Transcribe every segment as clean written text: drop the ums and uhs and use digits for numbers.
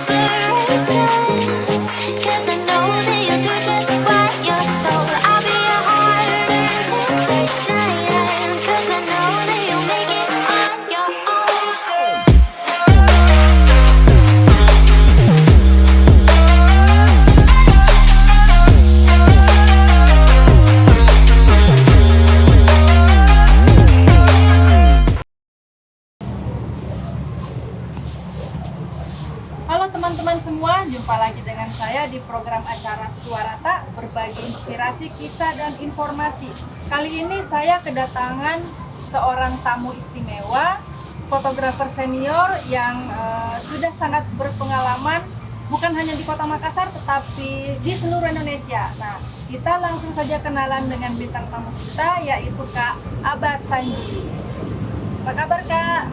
inspiration. 'Cause I know that you'll do just what you're told. I'll be your heart and temptation. 'Cause I know that you'll make it on your own. Halo teman-teman semua, jumpa lagi dengan saya di program acara Suarata, berbagi inspirasi, kisah, dan informasi. Kali ini saya kedatangan seorang tamu istimewa, fotografer senior yang sudah sangat berpengalaman, bukan hanya di Kota Makassar, tetapi di seluruh Indonesia. Nah, kita langsung saja kenalan dengan bintang tamu kita, yaitu Kak Abbas Sanji. Apa kabar Kak?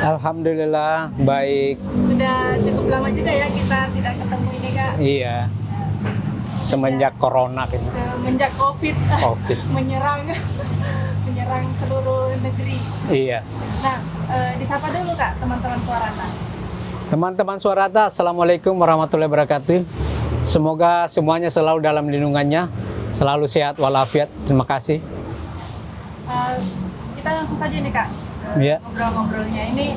Alhamdulillah baik. Sudah cukup lama juga ya kita tidak ketemu ini Kak. Iya. Semenjak corona gitu. Semenjak COVID. Covid. menyerang seluruh negeri. Iya. Nah, disapa dulu Kak teman-teman Suarata. Teman-teman Suarata, Assalamualaikum warahmatullahi wabarakatuh. Semoga semuanya selalu dalam lindungannya, selalu sehat walafiat. Terima kasih. Kita langsung saja nih Kak. Iya. Ngobrol-ngobrolnya ini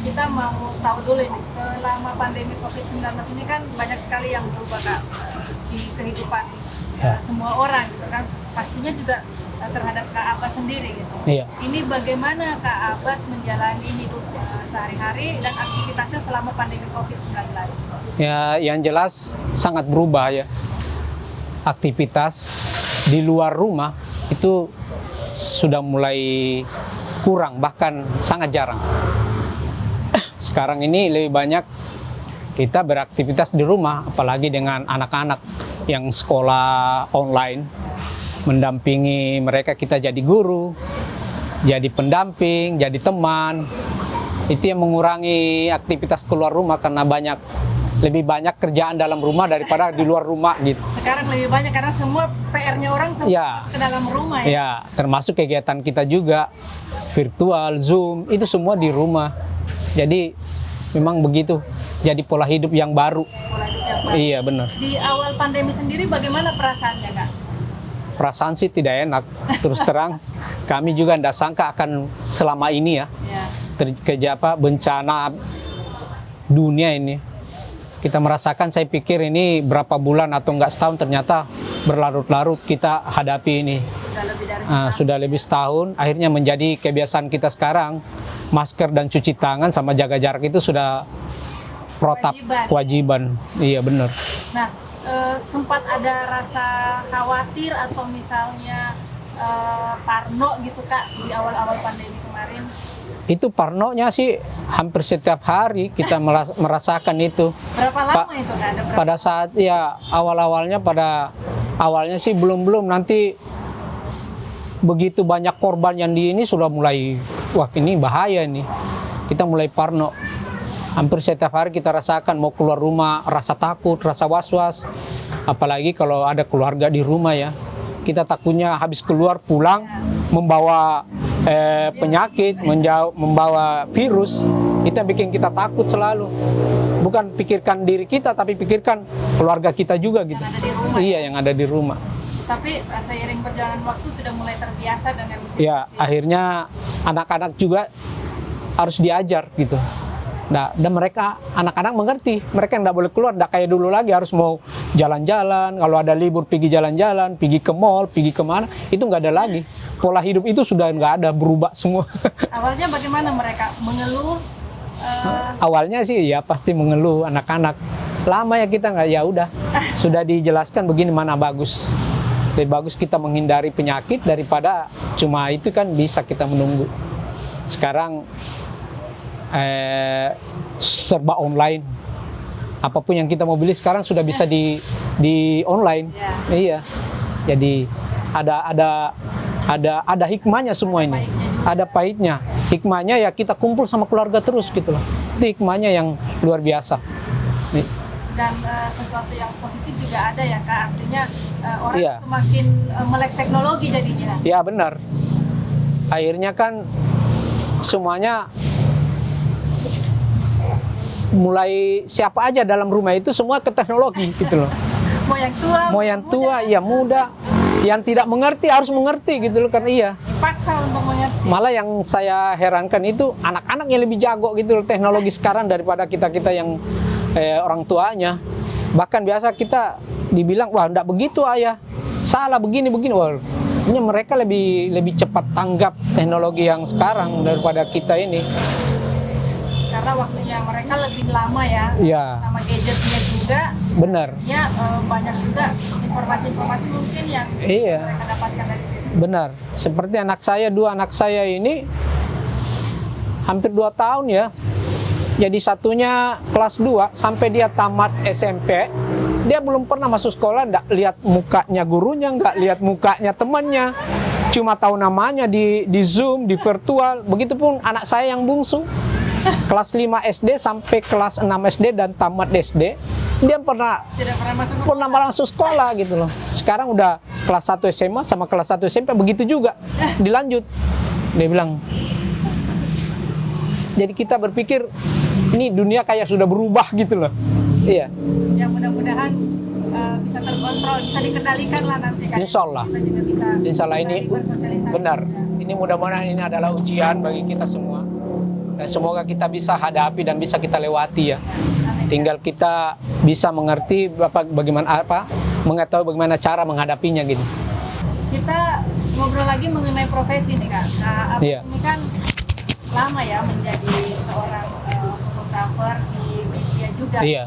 kita mau tahu dulu ini selama pandemi COVID-19 ini kan banyak sekali yang berubah Kak di kehidupan semua orang gitu kan, pastinya juga terhadap Kak Abbas sendiri gitu. Iya. Ini bagaimana Kak Abbas menjalani hidup sehari-hari dan aktivitasnya selama pandemi COVID-19? Ya, yang jelas sangat berubah ya. Aktivitas di luar rumah itu sudah mulai kurang, bahkan sangat jarang. Sekarang ini lebih banyak kita beraktivitas di rumah, apalagi dengan anak-anak yang sekolah online, mendampingi mereka, kita jadi guru, jadi pendamping, jadi teman. Itu yang mengurangi aktivitas keluar rumah karena lebih banyak kerjaan dalam rumah daripada di luar rumah gitu. Sekarang lebih banyak karena semua PR-nya orang semua Ya. ke dalam rumah ya. Ya, termasuk kegiatan kita juga virtual, Zoom, itu semua di rumah. Jadi memang begitu. Jadi pola hidup yang baru. Pola hidup yang baru. Iya, benar. Di awal pandemi sendiri bagaimana perasaannya Kak? Perasaan sih tidak enak. Terus terang, kami juga tidak sangka akan selama ini ya. Ya. Bencana dunia ini. Kita merasakan, saya pikir ini berapa bulan atau enggak setahun, ternyata berlarut-larut kita hadapi ini. Sudah lebih dari setahun. Sudah lebih setahun, akhirnya menjadi kebiasaan kita sekarang. Masker dan cuci tangan sama jaga jarak itu sudah protap, kewajiban. Iya benar. Nah, sempat ada rasa khawatir atau misalnya parno gitu Kak di awal-awal pandemi kemarin? Itu parnonya sih hampir setiap hari kita merasakan itu. Berapa lama itu Kak? Ada berapa? Pada saat ya awalnya sih belum nanti begitu banyak korban yang di ini sudah mulai, wah ini bahaya nih. Kita mulai parno. Hampir setiap hari kita rasakan mau keluar rumah rasa takut, rasa was-was. Apalagi kalau ada keluarga di rumah ya. Kita takutnya habis keluar pulang membawa penyakit, membawa virus. Itu yang bikin kita takut selalu. Bukan pikirkan diri kita, tapi pikirkan keluarga kita juga gitu. Yang ada di rumah. Iya, yang ada di rumah. Tapi seiring berjalan waktu sudah mulai terbiasa dengan Ya, akhirnya anak-anak juga harus diajar gitu. Nah, dan mereka, anak-anak mengerti, mereka tidak boleh keluar, tidak kayak dulu lagi harus mau jalan-jalan, kalau ada libur pergi jalan-jalan, pergi ke mall, pergi kemana, itu nggak ada lagi. Pola hidup itu sudah nggak ada, berubah semua. Awalnya bagaimana mereka mengeluh? Awalnya sih ya pasti mengeluh anak-anak. Lama ya kita nggak, ya udah, sudah dijelaskan begini mana bagus. Lebih bagus kita menghindari penyakit daripada cuma itu kan bisa kita menunggu. Sekarang serba online. Apapun yang kita mau beli sekarang sudah bisa di online. Ya. Iya. Jadi ada hikmahnya semua ini. Ada pahitnya. Hikmahnya ya kita kumpul sama keluarga terus gitu loh. Itu hikmahnya yang luar biasa. Dan sesuatu yang positif juga ada ya Kak, artinya orang Iya. semakin melek teknologi jadinya. Ya benar. Akhirnya kan semuanya mulai siapa aja dalam rumah itu semua ke teknologi gitu loh. Mau yang tua, Mau yang tua, ya muda, yang tidak mengerti harus mengerti gitu loh, karena iya. dipaksa untuk mengerti. Malah yang saya herankan itu anak-anak yang lebih jago gitu loh teknologi sekarang daripada kita-kita yang orang tuanya. Bahkan biasa kita dibilang, wah enggak begitu ayah, salah begini. Wah, ini mereka lebih cepat tanggap teknologi yang sekarang daripada kita ini. Karena waktunya mereka lebih lama ya, Iya. sama gadgetnya juga. Benar. Ya banyak juga informasi-informasi mungkin yang Iya. mereka dapatkan dari situ. Benar. Seperti dua anak saya ini hampir 2 tahun ya. Jadi satunya kelas 2 sampai dia tamat SMP, dia belum pernah masuk sekolah, nggak lihat mukanya gurunya, nggak lihat mukanya temannya. Cuma tahu namanya di Zoom, di virtual. Begitupun anak saya yang bungsu. Kelas 5 SD sampai kelas 6 SD dan tamat SD, dia Tidak pernah masuk pernah masuk sekolah gitu loh. Sekarang udah kelas 1 SMA sama kelas 1 SMP begitu juga. Dilanjut. Dia bilang. Jadi kita berpikir ini dunia kayak sudah berubah gitu loh. Iya. Ya mudah-mudahan bisa terkontrol, bisa dikendalikan lah nanti kan. Insya Allah. Kita juga bisa Insya Allah ini bersosialisasi benar. juga. Ini mudah-mudahan ini adalah ujian bagi kita semua. Dan semoga kita bisa hadapi dan bisa kita lewati ya. Tinggal kita bisa mengerti mengetahui bagaimana cara menghadapinya gitu. Kita ngobrol lagi mengenai profesi nih Kak. Nah, Abas Iya. ini kan lama ya menjadi seorang fotografer di media juga. Iya.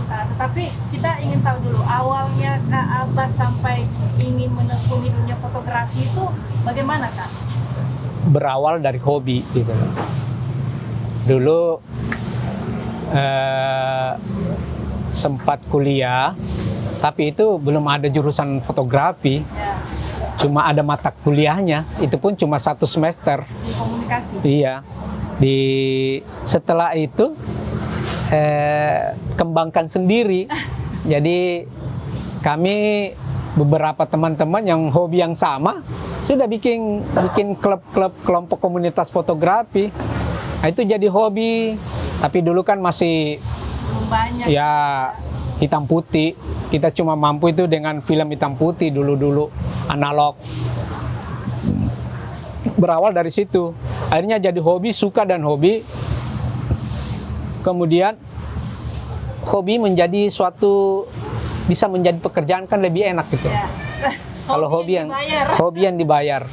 Tetapi kita ingin tahu dulu awalnya Kak Abas sampai ingin menekuni dunia fotografi itu bagaimana Kak? Berawal dari hobi gitu loh. Dulu sempat kuliah, tapi itu belum ada jurusan fotografi, Ya, cuma ada mata kuliahnya, itu pun cuma 1 semester. di komunikasi. Iya. Setelah itu kembangkan sendiri. Jadi kami beberapa teman-teman yang hobi yang sama sudah bikin klub-klub kelompok komunitas fotografi. Nah, itu jadi hobi. Tapi dulu kan masih Belum banyak. ya hitam putih. Kita cuma mampu itu dengan film hitam putih dulu analog. Berawal dari situ. Akhirnya jadi hobi, suka dan hobi. Kemudian hobi menjadi suatu bisa menjadi pekerjaan kan lebih enak gitu. Ya. Kalau hobi yang dibayar.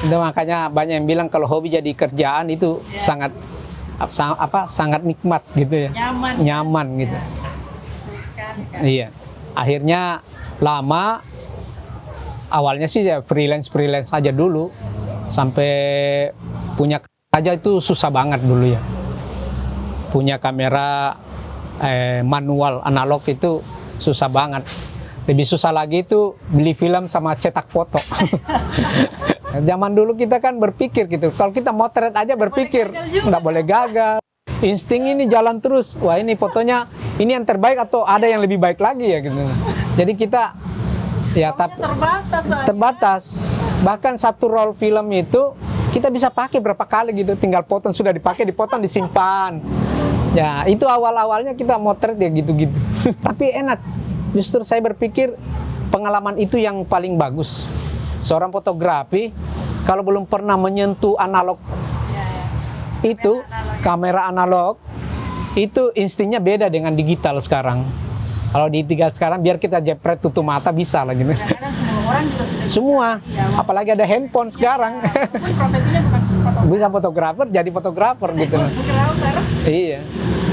Itu makanya banyak yang bilang kalau hobi jadi kerjaan itu Ya. sangat nikmat gitu ya. Nyaman. Gitu. Ya. Betul sekali, Kak. Iya. Akhirnya lama awalnya sih ya freelance aja dulu. Sampai punya aja itu susah banget dulu ya. Punya kamera manual analog itu susah banget. Lebih susah lagi itu beli film sama cetak foto. Zaman dulu kita kan berpikir gitu. Kalau kita motret aja berpikir nggak boleh gagal. Insting ini jalan terus. Wah ini fotonya ini yang terbaik atau ada yang lebih baik lagi ya gitu. Jadi kita ya terbatas. Bahkan satu roll film itu kita bisa pakai berapa kali gitu. Tinggal potong sudah dipakai, dipotong, disimpan. Ya itu awal-awalnya kita motret ya gitu-gitu. Tapi enak. Justru saya berpikir pengalaman itu yang paling bagus. Seorang fotografi kalau belum pernah menyentuh analog itu kamera analog itu instingnya beda dengan digital sekarang. Kalau di digital sekarang biar kita jepret tutup mata bisa lah gitu. Kadang-kadang semua orang juga sudah Semua, bisa. Ya, apalagi ada handphone sekarang. walaupun profesinya bukan fotografer. Bisa fotografer jadi fotografer gitu. Fotografer. Iya,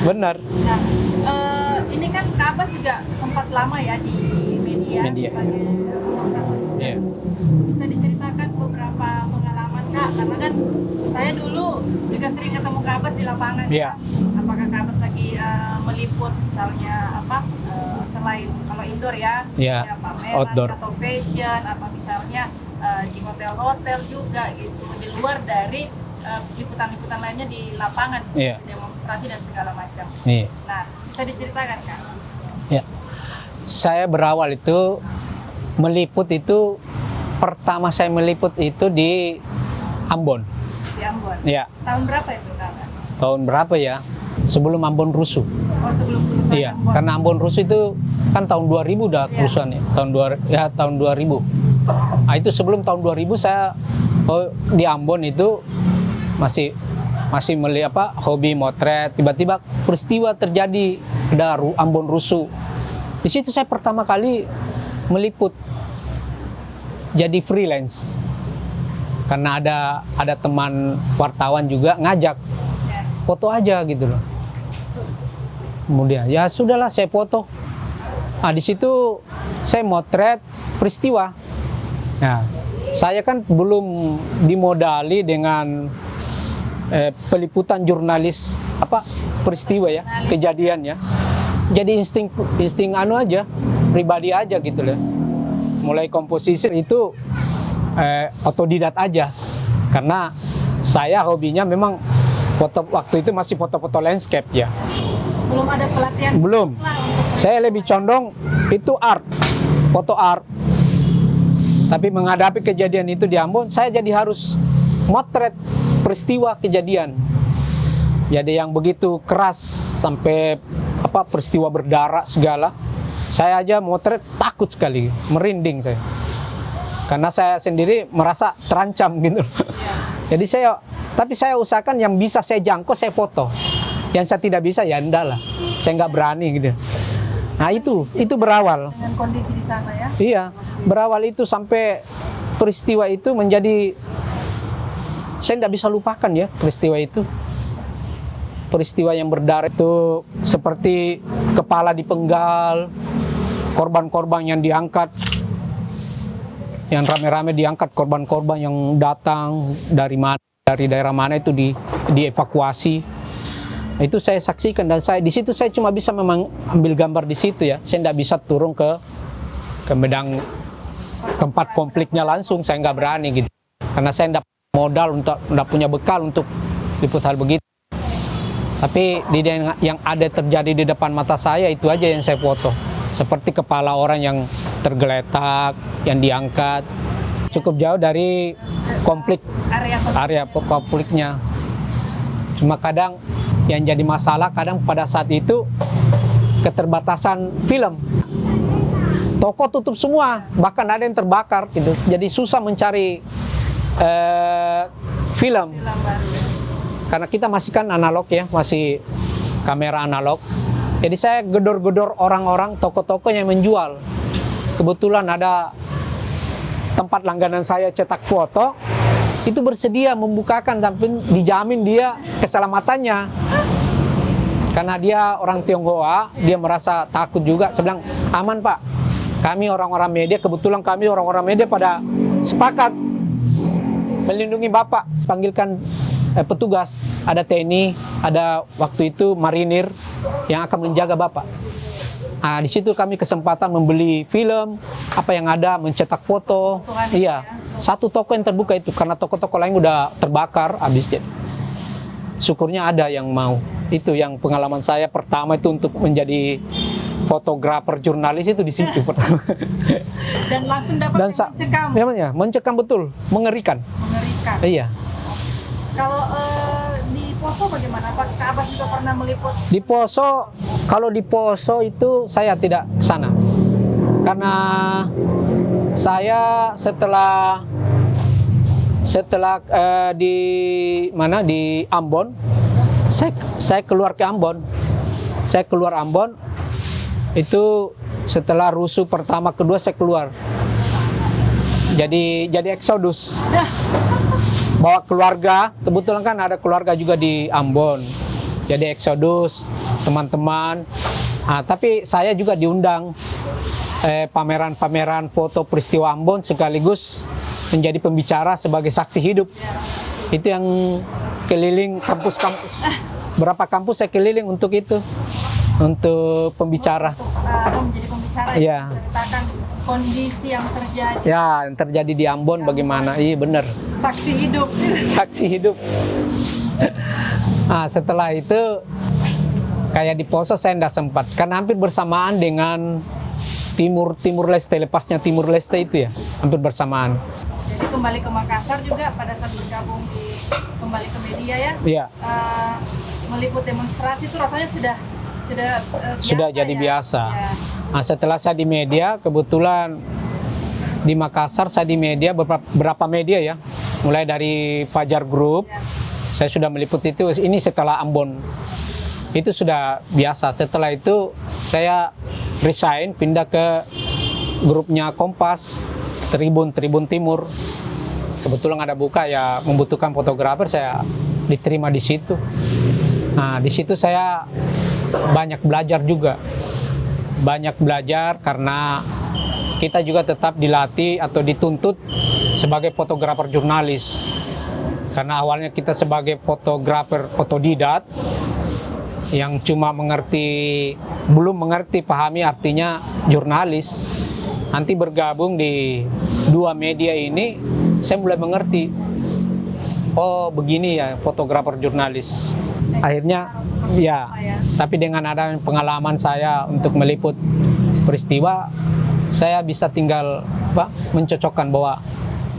benar. Nah, ini kan Kak Abas juga sempat lama ya di media. Media. Sebagai fotografer. Iya. Bisa diceritakan beberapa pengalaman Kak? Karena kan saya dulu juga sering ketemu Kak Abas di lapangan. Iya. Apakah Kak Abas lagi meliput misalnya selain kalau indoor ya, Iya, ya pameran outdoor. atau fashion, apa misalnya di hotel-hotel juga gitu, di luar dari liputan-liputan lainnya di lapangan, Iya. demonstrasi dan segala macam. Iya. Nah, bisa diceritakan Kak? Ya. Saya berawal itu meliput itu pertama saya meliput itu di Ambon. Di Ambon. Ya, Tahun berapa itu Kak Abas? tahun berapa ya? sebelum Ambon rusuh. Oh, sebelum kerusuhan Iya, Ambon. karena Ambon rusuh itu kan tahun 2000 udah kerusuhan ya. Tahun 2000. Nah, itu sebelum tahun 2000 saya di Ambon itu masih hobi motret. Tiba-tiba peristiwa terjadi, ada Ambon rusuh. Di situ saya pertama kali meliput jadi freelance. Karena ada teman wartawan juga ngajak foto aja gitu loh. Kemudian ya sudahlah saya foto. Nah, di situ saya motret peristiwa. Nah, saya kan belum dimodali dengan peliputan jurnalis peristiwa ya, kejadian ya. Jadi insting aja, pribadi aja gitu loh. Mulai komposisi itu otodidak aja, karena saya hobinya memang foto, waktu itu masih foto-foto landscape ya. Belum ada pelatihan. Belum. Saya lebih condong itu art, foto art. Tapi menghadapi kejadian itu di Ambon, saya jadi harus motret peristiwa kejadian. Jadi yang begitu keras sampai peristiwa berdarah segala, saya aja motret takut sekali, merinding saya. Karena saya sendiri merasa terancam gitu. Jadi tapi saya usahakan yang bisa saya jangkau saya foto. Yang saya tidak bisa ya enggak lah. Saya nggak berani gitu. Nah itu berawal. Dengan kondisi di sana ya. Iya, berawal itu sampai peristiwa itu menjadi, saya nggak bisa lupakan ya peristiwa itu. Peristiwa yang berdarah itu seperti kepala dipenggal, korban-korban yang diangkat, yang rame-rame diangkat, korban-korban yang datang dari daerah mana itu dievakuasi. Itu saya saksikan dan di situ saya cuma bisa memang ambil gambar di situ ya. Saya tidak bisa turun ke medan tempat konfliknya langsung, saya nggak berani gitu. Karena saya tidak modal tidak punya bekal untuk liput hal begitu. Tapi yang ada terjadi di depan mata saya itu aja yang saya foto. Seperti kepala orang yang tergeletak, yang diangkat. Cukup jauh dari area konfliknya. Cuma kadang yang jadi masalah pada saat itu keterbatasan film. Toko tutup semua, bahkan ada yang terbakar gitu. Jadi susah mencari film. Karena kita masih kan analog ya, masih kamera analog. Jadi saya gedor-gedor orang-orang, toko-toko yang menjual. Kebetulan ada tempat langganan saya cetak foto, itu bersedia membukakan, tapi dijamin dia keselamatannya. Karena dia orang Tionghoa, dia merasa takut juga. Saya bilang, aman Pak, kami orang-orang media, kebetulan kami orang-orang media pada sepakat melindungi Bapak. Panggilkan petugas, ada TNI, ada waktu itu marinir yang akan menjaga Bapak. Nah, di situ kami kesempatan membeli film, apa yang ada, mencetak foto. Iya, satu toko yang terbuka itu, karena toko-toko lain udah terbakar, habis jadi. Syukurnya ada yang mau. Itu yang pengalaman saya pertama itu untuk menjadi fotografer jurnalis itu di situ pertama. Dan langsung dapat mencekam. Ya, mencekam betul, mengerikan. Mengerikan. Iya. Kalau di Poso bagaimana? Apakah Abas juga pernah meliput? Di Poso, kalau di Poso itu saya tidak sana. Karena saya setelah di Ambon, saya keluar ke Ambon. Saya keluar Ambon itu setelah rusuh pertama kedua saya keluar. Jadi eksodus. Bawa keluarga, kebetulan kan ada keluarga juga di Ambon. Jadi eksodus, teman-teman. Nah, tapi saya juga diundang pameran-pameran foto peristiwa Ambon sekaligus menjadi pembicara sebagai saksi hidup. Itu yang keliling kampus-kampus. Berapa kampus saya keliling untuk itu, untuk pembicara. Menjadi pembicara Iya. menceritakan kondisi yang terjadi. Ya, yang terjadi di Ambon bagaimana? Iya benar. Saksi hidup. Saksi hidup. Nah, setelah itu kayak di Poso saya tidak sempat, karena hampir bersamaan dengan Timur Leste, lepasnya Timur Leste itu ya, hampir bersamaan. Jadi kembali ke Makassar juga pada saat bergabung kembali ke media ya. Iya. meliput demonstrasi itu rasanya sudah Sudah biasa jadi ya? biasa. Ya. Nah, setelah saya di media, kebetulan di Makassar saya di media, beberapa media ya, mulai dari Fajar Group, saya sudah meliput itu. Ini setelah Ambon, itu sudah biasa. Setelah itu saya resign, pindah ke grupnya Kompas, Tribun Timur. Kebetulan ada buka ya, membutuhkan fotografer, saya diterima di situ. Nah, di situ saya banyak belajar juga. Banyak belajar karena kita juga tetap dilatih atau dituntut sebagai fotografer jurnalis. Karena awalnya kita sebagai fotografer otodidak yang cuma belum mengerti, pahami artinya jurnalis. Nanti bergabung di dua media ini, saya mulai mengerti. Oh, begini ya fotografer jurnalis. Akhirnya ya, tapi dengan ada pengalaman saya untuk meliput peristiwa, saya bisa tinggal mencocokkan bahwa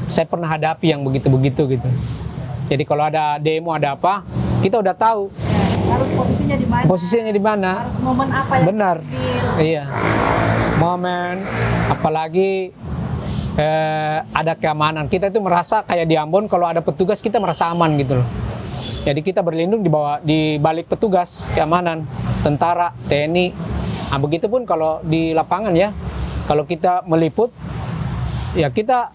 saya pernah hadapi yang begitu-begitu gitu. Jadi kalau ada demo, ada apa, kita udah tahu. Harus posisinya di mana? Posisinya di mana? Harus momen apa yang Benar. diambil. Iya. Momen, apalagi ada keamanan. Kita itu merasa kayak di Ambon kalau ada petugas kita merasa aman gitu loh. Jadi kita berlindung di balik petugas keamanan, tentara, TNI. Nah, begitupun kalau di lapangan ya. Kalau kita meliput, ya kita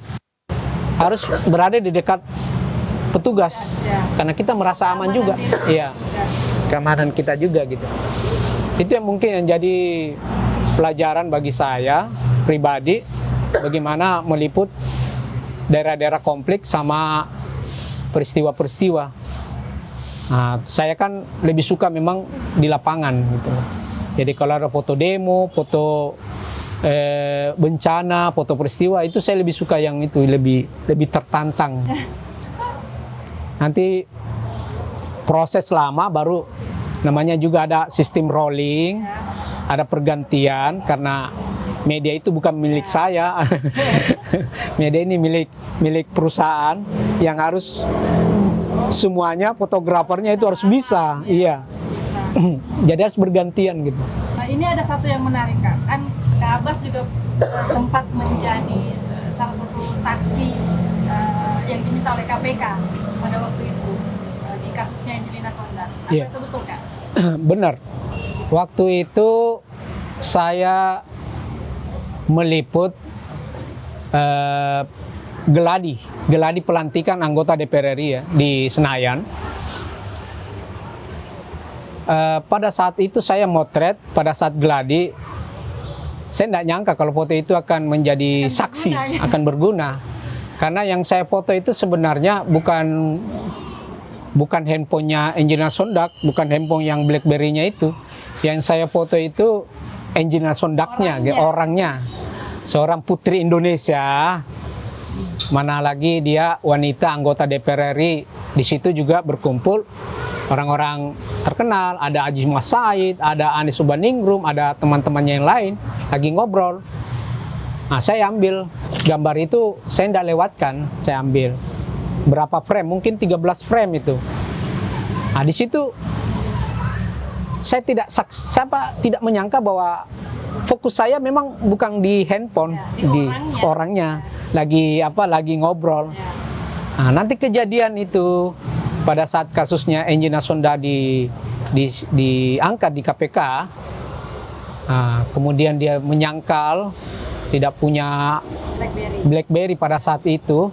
harus berada di dekat petugas, karena kita merasa aman juga. Iya, keamanan kita juga gitu. Itu yang mungkin yang jadi pelajaran bagi saya pribadi, bagaimana meliput daerah-daerah konflik sama peristiwa-peristiwa. Nah, saya kan lebih suka memang di lapangan gitu. Jadi kalau ada foto demo, foto bencana, foto peristiwa, itu saya lebih suka yang itu, lebih tertantang. Nanti proses lama baru, namanya juga ada sistem rolling, ada pergantian karena media itu bukan milik saya. Media ini milik perusahaan yang harus semuanya, fotografernya itu harus bisa. Iya. Jadi harus bergantian gitu. Nah, ini ada satu yang menarik Kak. Kan Kak Abbas juga sempat menjadi salah satu saksi yang diminta oleh KPK pada waktu itu di kasusnya Angelina Sondakh. Apa Iya. itu betul Kak? Benar. Waktu itu saya meliput geladi pelantikan anggota DPR RI ya, di Senayan. Pada saat itu saya motret, pada saat geladi, saya tidak nyangka kalau foto itu akan menjadi saksi, akan berguna. Karena yang saya foto itu sebenarnya bukan handphonenya Angelina Sondakh, bukan handphone yang BlackBerry-nya itu. Yang saya foto itu Angelina Sondakh-nya, orangnya. Seorang putri Indonesia, mana lagi dia wanita anggota DPR RI. Di situ juga berkumpul orang-orang terkenal, ada Aziz Mas Said, ada Anies Urbaningrum, ada teman-temannya yang lain lagi ngobrol. Nah, saya ambil gambar itu, saya tidak lewatkan, saya ambil berapa frame, mungkin 13 frame itu. Nah, di situ saya tidak menyangka bahwa fokus saya memang bukan di handphone, di orangnya lagi ngobrol. Nah, nanti kejadian itu pada saat kasusnya Angelina Sondakh diangkat di KPK, kemudian dia menyangkal tidak punya BlackBerry pada saat itu.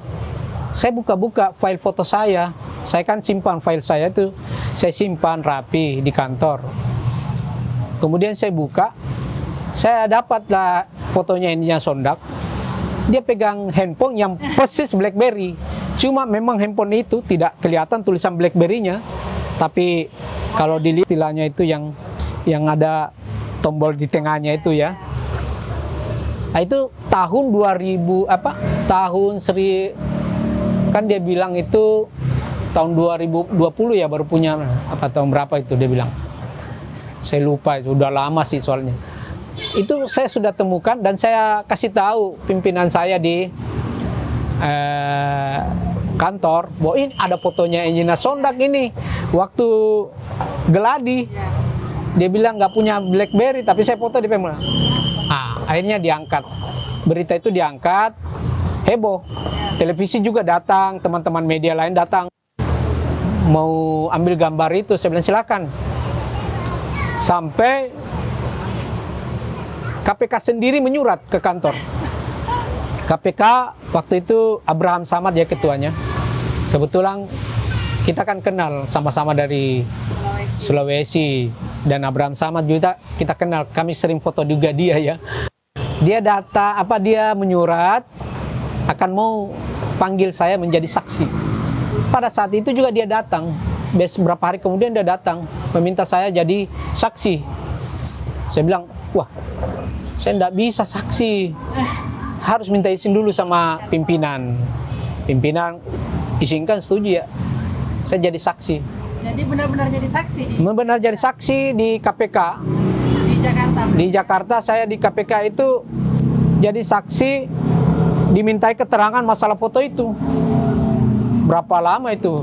Saya buka-buka file foto saya kan simpan file saya itu, saya simpan rapi di kantor. Kemudian saya buka, saya dapatlah fotonya Angelina Sondakh. Dia pegang handphone yang persis BlackBerry. Cuma memang handphone itu tidak kelihatan tulisan BlackBerry-nya. Tapi kalau dilihat istilahnya itu yang ada tombol di tengahnya itu ya. Nah, itu tahun 2000 kan dia bilang itu tahun 2020 ya baru punya, apa tahun berapa itu dia bilang. Saya lupa, itu udah lama sih soalnya. Itu saya sudah temukan dan saya kasih tahu pimpinan saya di kantor bahwa ini ada fotonya Angelina Sondakh ini waktu geladi. Ya. Dia bilang nggak punya BlackBerry, tapi saya foto di Pemula. Ah, akhirnya diangkat. Berita itu diangkat, heboh. Televisi juga datang, teman-teman media lain datang. Mau ambil gambar itu, saya bilang silakan. Sampai KPK sendiri menyurat ke kantor. KPK waktu itu Abraham Samad ya ketuanya. Kebetulan kita kan kenal sama-sama dari Sulawesi, dan Abraham Samad juga kita kenal, kami sering foto juga dia ya. Dia menyurat akan mau panggil saya menjadi saksi. Pada saat itu juga dia datang. Beberapa hari kemudian dia datang meminta saya jadi saksi. Saya bilang, wah, saya tidak bisa saksi. Harus minta izin dulu sama pimpinan. Pimpinan izinkan, setuju ya. Saya jadi saksi. Jadi benar-benar jadi saksi di Benar jadi saksi di KPK. di Jakarta. Di Jakarta saya di KPK itu jadi saksi, dimintai keterangan masalah foto itu. Berapa lama itu?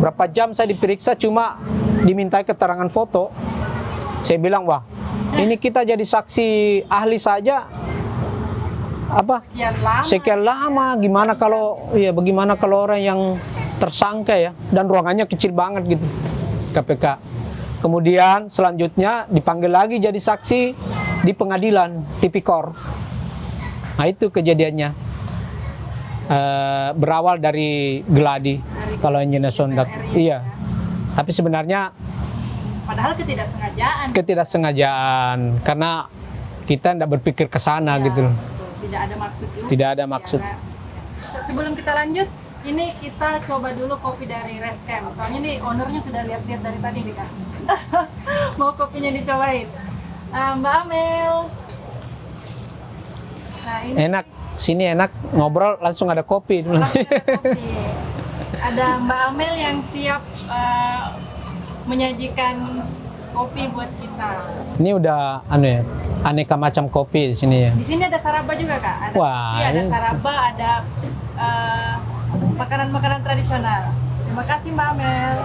Berapa jam saya diperiksa cuma dimintai keterangan foto. Saya bilang, wah, ini kita jadi saksi ahli saja sekian lama, bagaimana kalau orang yang tersangka ya, dan ruangannya kecil banget gitu KPK. Kemudian selanjutnya dipanggil lagi jadi saksi di pengadilan Tipikor. Nah itu kejadiannya. Berawal dari geladi kalau Engineer Sondak. Iya. Tapi sebenarnya Padahal ketidaksengajaan karena kita tidak berpikir ke sana gitu. Tidak ada maksud juga. Tidak ada maksud. Ya, sebelum kita lanjut, ini kita coba dulu kopi dari Rescam. Soalnya nih ownernya sudah lihat-lihat dari tadi nih Kak. Mau kopinya dicobain. Mbak Amel. Nah, ini Enak, sini enak ngobrol langsung ada kopi. langsung ada kopi. Ada Mbak Amel yang siap menyajikan kopi buat kita. Ini udah aneka macam kopi di sini ya. Di sini ada saraba juga Kak. Ada Wah, kopi, ada ini- saraba, ada makanan-makanan tradisional. Terima kasih Mbak Amel.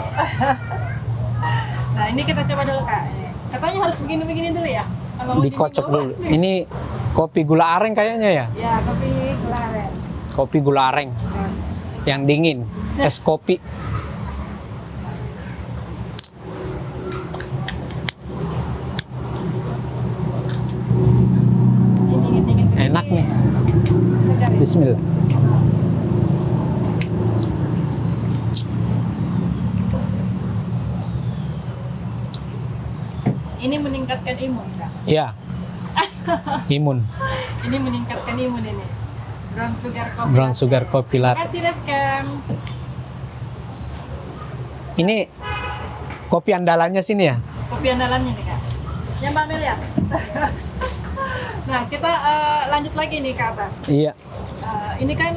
Nah ini kita coba dulu Kak. Katanya harus begini-begini dulu ya? Kalau mau Dikocok diminum. dulu. Ini kopi gula aren kayaknya ya. Ya kopi gula aren. Kopi gula aren yang dingin, es kopi. Ini dingin-dingin. Enak nih. Segar ya? Bismillah. Ini meningkatkan imun Kak. Ya. Imun. Ini meningkatkan imun ini. Brown sugar kopi. Brown sugar kopi Terima latte. kasih Rescam. Ini kopi andalannya sini ya. Kopi andalannya nih Kak. Ya Mbak Amel ya. Nah kita lanjut lagi nih Kak Abbas. Iya. Ini kan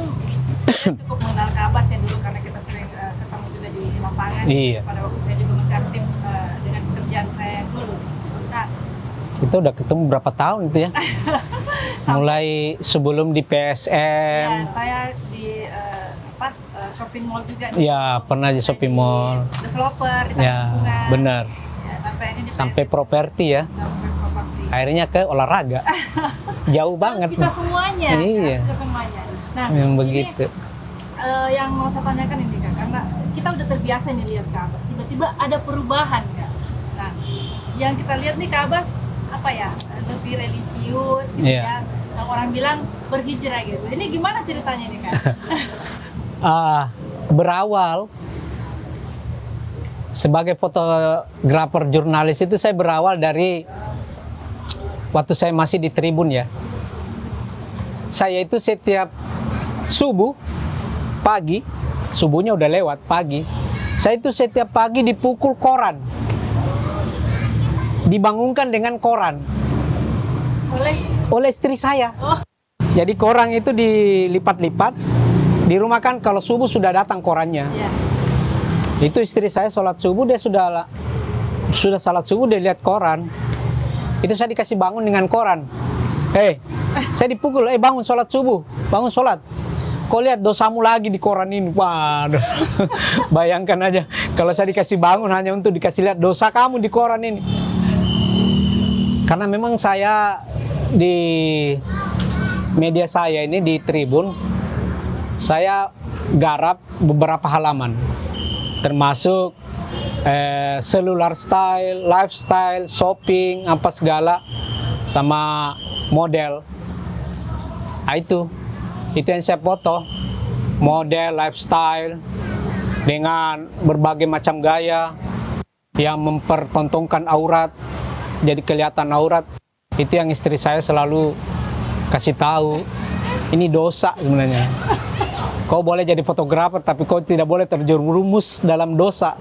saya cukup mengenal Kak Abbas ya dulu karena kita sering ketemu juga di lapangan. Iya. Pada waktu saya juga masih aktif dengan pekerjaan saya yang dulu. Nah, Kita udah ketemu berapa tahun itu ya? Mulai sebelum di ya, PSM. saya di shopping mall juga. nih. Ya, pernah di shopping mall. Developer di Ya, Tanjung benar. Ya, sampai ini di Sampai PSM, properti ya. sampai properti. Akhirnya ke olahraga. Jauh banget. Harus bisa semuanya. Iya. Harus bisa semuanya. Nah, Yang ini, begitu. yang mau saya tanyakan ini Kak, karena kita udah terbiasa nih lihat Kak Abbas, tiba-tiba ada perubahan Kak. Nah, yang kita lihat nih Kak Abbas apa ya, lebih religius gitu Iya. ya. Yang orang bilang berhijrah gitu. Ini gimana ceritanya nih Kak? Berawal sebagai fotografer jurnalis itu saya berawal dari waktu saya masih di Tribun ya. Saya itu setiap subuh pagi, subuhnya udah lewat pagi. Saya itu setiap pagi dipukul koran. Dibangunkan dengan koran oleh istri saya. Oh. Jadi koran itu dilipat-lipat. Di rumah kan kalau subuh sudah datang korannya. Iya. Itu istri saya sholat subuh, dia sudah sholat subuh, dia lihat koran. Itu saya dikasih bangun dengan koran. Saya dipukul, bangun sholat subuh, bangun sholat. kau lihat dosamu lagi di koran ini. Waduh. Bayangkan aja kalau saya dikasih bangun hanya untuk dikasih lihat dosa kamu di koran ini. Karena memang saya di media saya ini di Tribun, saya garap beberapa halaman, termasuk cellular style, lifestyle, shopping, apa segala, sama model. Nah, itu yang saya foto, model, lifestyle, dengan berbagai macam gaya yang mempertontonkan aurat, jadi kelihatan aurat. Itu yang istri saya selalu kasih tahu, ini dosa sebenarnya. Kau boleh jadi fotografer, tapi kau tidak boleh terjerumus dalam dosa.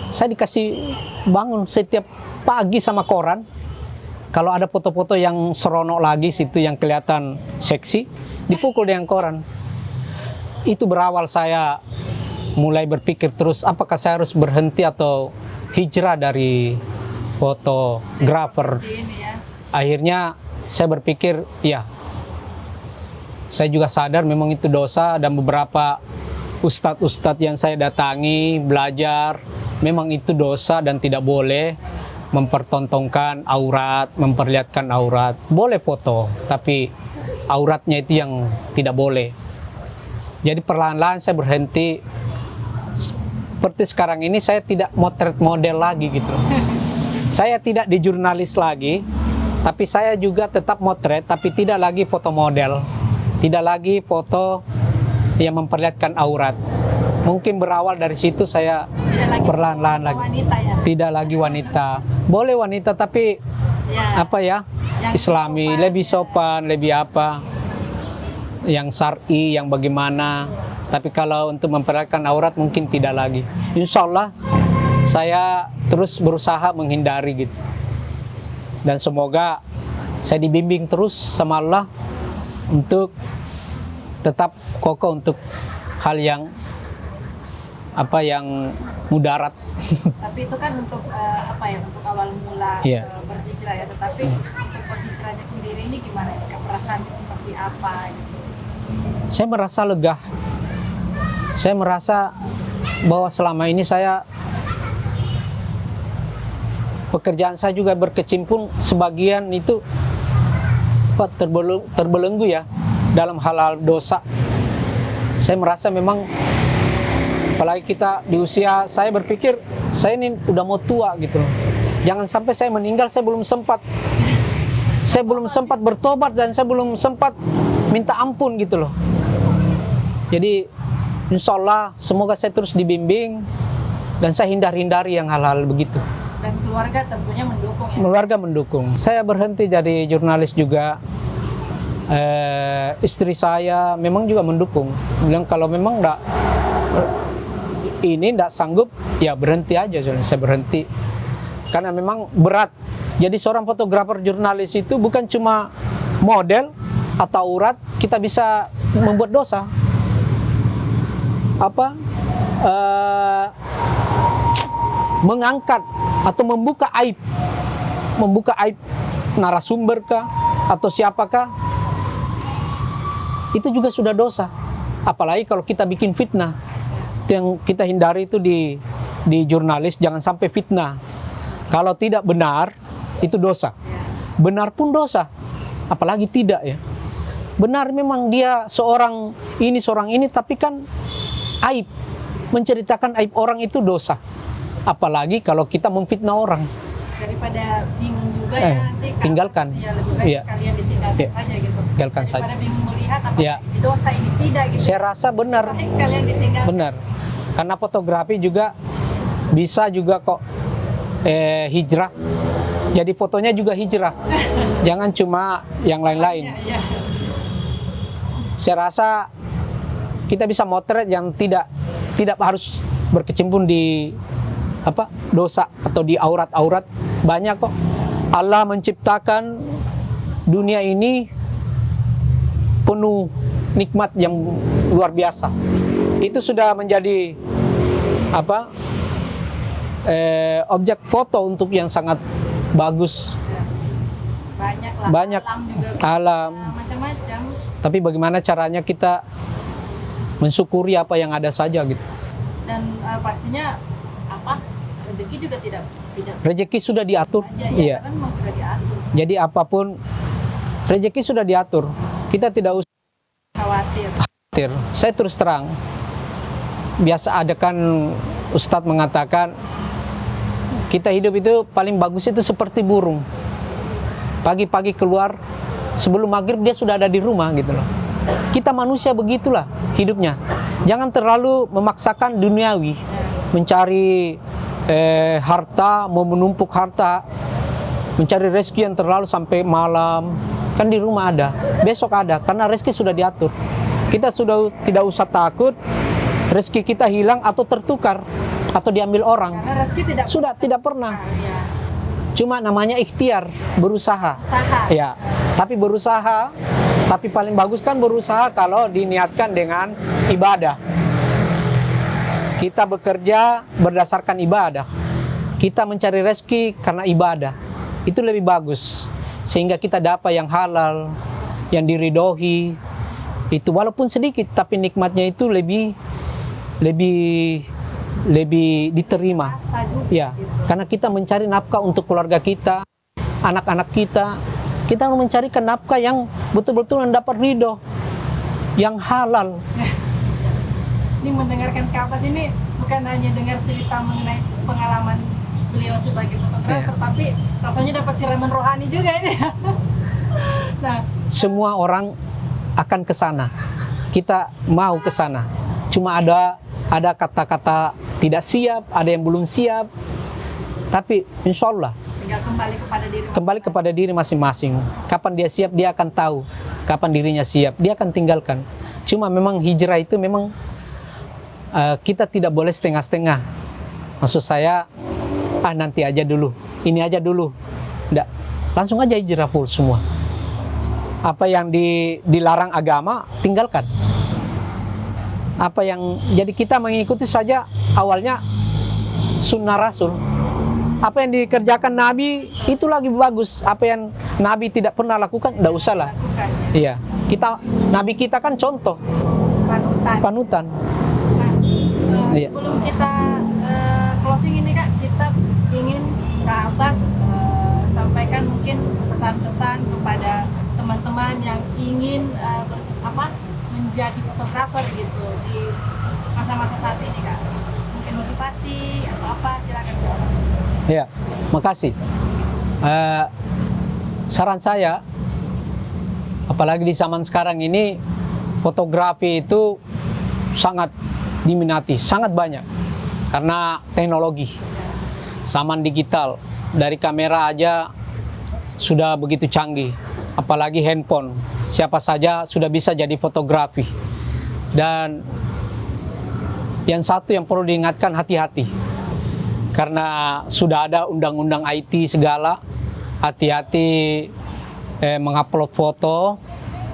Saya dikasih bangun setiap pagi sama koran. Kalau ada foto-foto yang seronok lagi situ yang kelihatan seksi, dipukul dengan koran. Itu berawal saya mulai berpikir terus, apakah saya harus berhenti atau hijrah dari fotografer. Akhirnya saya berpikir, ya, saya juga sadar memang itu dosa, dan beberapa ustadz-ustadz yang saya datangi, belajar, memang itu dosa dan tidak boleh mempertontonkan aurat, memperlihatkan aurat. Boleh foto, tapi auratnya itu yang tidak boleh. Jadi perlahan-lahan saya berhenti. Seperti sekarang ini saya tidak motret model lagi gitu. Saya tidak di jurnalis lagi, tapi saya juga tetap motret, tapi tidak lagi foto model. Tidak lagi foto yang memperlihatkan aurat. Mungkin berawal dari situ saya perlahan-lahan lagi. Tidak lagi wanita. Boleh wanita, tapi apa ya? Islami, lebih sopan, lebih apa? Yang syar'i, yang bagaimana. Tapi kalau untuk memperlihatkan aurat mungkin tidak lagi. Insya Allah saya terus berusaha menghindari gitu. Dan semoga saya dibimbing terus sama Allah untuk tetap kokoh untuk hal yang apa yang mudarat. Tapi itu kan untuk apa ya, untuk awal mula berhijrah ya. Tetapi untuk berhijrahnya sendiri ini gimana? Perasaan seperti apa? Gitu? Saya merasa lega. Saya merasa bahwa selama ini pekerjaan saya juga berkecimpung sebagian itu terbelenggu ya dalam hal-hal dosa. Saya merasa memang, apalagi kita di usia, saya berpikir saya ini udah mau tua gitu loh. Jangan sampai saya meninggal, saya belum sempat bertobat, dan saya belum sempat minta ampun gitu loh. Jadi insya Allah semoga saya terus dibimbing dan saya hindari yang hal-hal begitu. Dan keluarga tentunya mendukung ya? Keluarga mendukung. Saya berhenti jadi jurnalis juga. Istri saya memang juga mendukung. Bilang kalau memang enggak sanggup, ya berhenti aja. Saya berhenti. Karena memang berat. Jadi seorang fotografer jurnalis itu bukan cuma model atau aurat, kita bisa membuat dosa. Mengangkat atau membuka aib narasumber kah atau siapakah, itu juga sudah dosa. Apalagi kalau kita bikin fitnah. Yang kita hindari itu di jurnalis, jangan sampai fitnah. Kalau tidak benar, itu dosa. Benar pun dosa, apalagi tidak ya. Benar memang dia seorang ini, tapi kan aib, menceritakan aib orang itu dosa. Apalagi kalau kita memfitnah orang. Daripada bingung juga ya nanti tinggalkan. Ya lebih baik kalian ditinggalkan saja gitu. Tinggalkan daripada saja. Bingung melihat apakah ini dosa, ini tidak gitu. Saya rasa benar. Sekalian ditinggalkan. Benar. Karena fotografi juga bisa juga kok hijrah. Jadi fotonya juga hijrah. Jangan cuma yang lain-lain. Ya. Saya rasa kita bisa motret yang tidak harus berkecimpung di dosa atau di aurat-aurat. Banyak kok. Allah menciptakan dunia ini penuh nikmat yang luar biasa. Itu sudah menjadi objek foto untuk yang sangat bagus. Banyak lah. Banyak Alam juga. alam. Macam-macam. Tapi bagaimana caranya kita mensyukuri apa yang ada saja gitu. Dan pastinya apa rezeki juga tidak Rezeki sudah diatur. aja ya, Iya. kan memang sudah diatur. Jadi apapun rezeki sudah diatur. Kita tidak usah Khawatir. khawatir. Saya terus terang, biasa ada kan Ustadz mengatakan kita hidup itu paling bagus itu seperti burung. Pagi-pagi keluar, sebelum maghrib dia sudah ada di rumah gitu loh. Kita manusia begitulah hidupnya. Jangan terlalu memaksakan duniawi, mencari harta, mau menumpuk harta, mencari rezeki yang terlalu sampai malam. Kan di rumah ada, besok ada, karena rezeki sudah diatur. Kita sudah tidak usah takut rezeki kita hilang atau tertukar atau diambil orang. Karena rezeki Tidak pernah. ya, Cuma namanya ikhtiar, berusaha. usaha. Ya, tapi berusaha, tapi paling bagus kan berusaha kalau diniatkan dengan ibadah. Kita bekerja berdasarkan ibadah. Kita mencari rezeki karena ibadah. Itu lebih bagus. Sehingga kita dapat yang halal, yang diridhoi. Itu walaupun sedikit, tapi nikmatnya itu lebih diterima. Rasa juga, Ya, gitu. karena kita mencari nafkah untuk keluarga kita, anak-anak kita. Kita mencarikan nafkah yang betul-betul mendapat ridho, yang halal. Ini mendengarkan Kapas ini bukan hanya dengar cerita mengenai pengalaman beliau sebagai fotografer, Iya. tapi rasanya dapat siraman rohani juga ini. Nah, Semua orang akan ke sana. Kita mau ke sana. Cuma ada kata-kata tidak siap, ada yang belum siap. Tapi insya Allah tinggal kembali kepada diri masing-masing. Kapan dia siap, dia akan tahu. Kapan dirinya siap, dia akan tinggalkan. Cuma memang hijrah itu memang kita tidak boleh setengah-setengah. Maksud saya, nanti aja dulu, ini aja dulu. Nggak, langsung aja hijrah full semua. Apa yang dilarang agama, tinggalkan. Jadi kita mengikuti saja awalnya sunnah Rasul. Apa yang dikerjakan Nabi itu lagi bagus. Apa yang Nabi tidak pernah lakukan, tidak usah lah. Iya, Nabi kita kan contoh, panutan. Nah, Iya. sebelum kita closing ini Kak, kita ingin Kak Abbas sampaikan mungkin pesan-pesan kepada teman-teman yang ingin menjadi fotografer gitu di masa-masa saat ini Kak. Mungkin motivasi atau apa, silakan. Ya, makasih. Saran saya, apalagi di zaman sekarang ini, fotografi itu sangat diminati, sangat banyak. Karena teknologi, zaman digital, dari kamera aja sudah begitu canggih. Apalagi handphone, siapa saja sudah bisa jadi fotografi. Dan yang satu yang perlu diingatkan, hati-hati. Karena sudah ada undang-undang IT segala, hati-hati mengupload foto,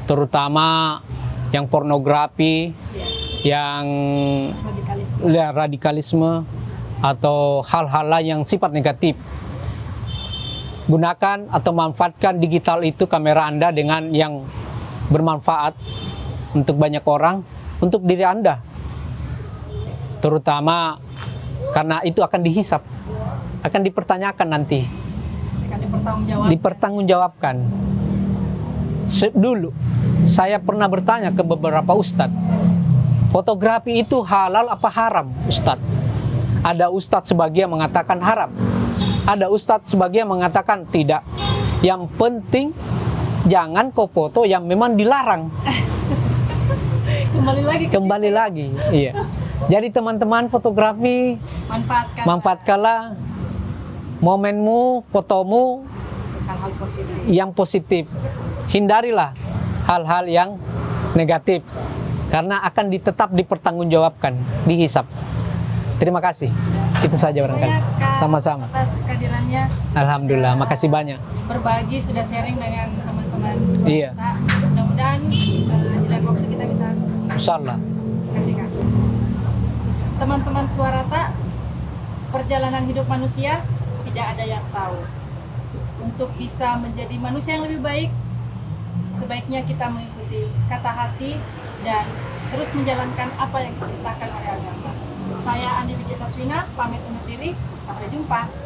terutama yang pornografi, yang radikalisme, atau hal-hal lain yang sifat negatif. Gunakan atau manfaatkan digital itu, kamera Anda, dengan yang bermanfaat untuk banyak orang, untuk diri Anda. Terutama karena itu akan dihisap, akan dipertanyakan nanti. Akan dipertanggungjawabkan. Dulu saya pernah bertanya ke beberapa ustadz, fotografi itu halal apa haram, ustadz? Ada ustadz sebagian mengatakan haram, ada ustadz sebagian mengatakan tidak. Yang penting jangan kau foto yang memang dilarang. Kembali lagi, iya. Jadi teman-teman fotografi, manfaatkanlah momenmu, fotomu hal-hal positif. yang positif. Hindarilah hal-hal yang negatif, karena akan tetap dipertanggungjawabkan, dihisap. Terima kasih. Itu saja barangkali. Sama-sama. Atas kehadirannya. Alhamdulillah, makasih banyak. Berbagi, sudah sharing dengan teman-teman. Iya. Mudah-mudahan di lain waktu kita bisa. Insyaallah. Kasih Kak. Teman-teman Suarata, perjalanan hidup manusia tidak ada yang tahu. Untuk bisa menjadi manusia yang lebih baik, sebaiknya kita mengikuti kata hati dan terus menjalankan apa yang diperintahkan oleh agama. Saya Andi Widya Satswina, pamit undur diri. Sampai jumpa.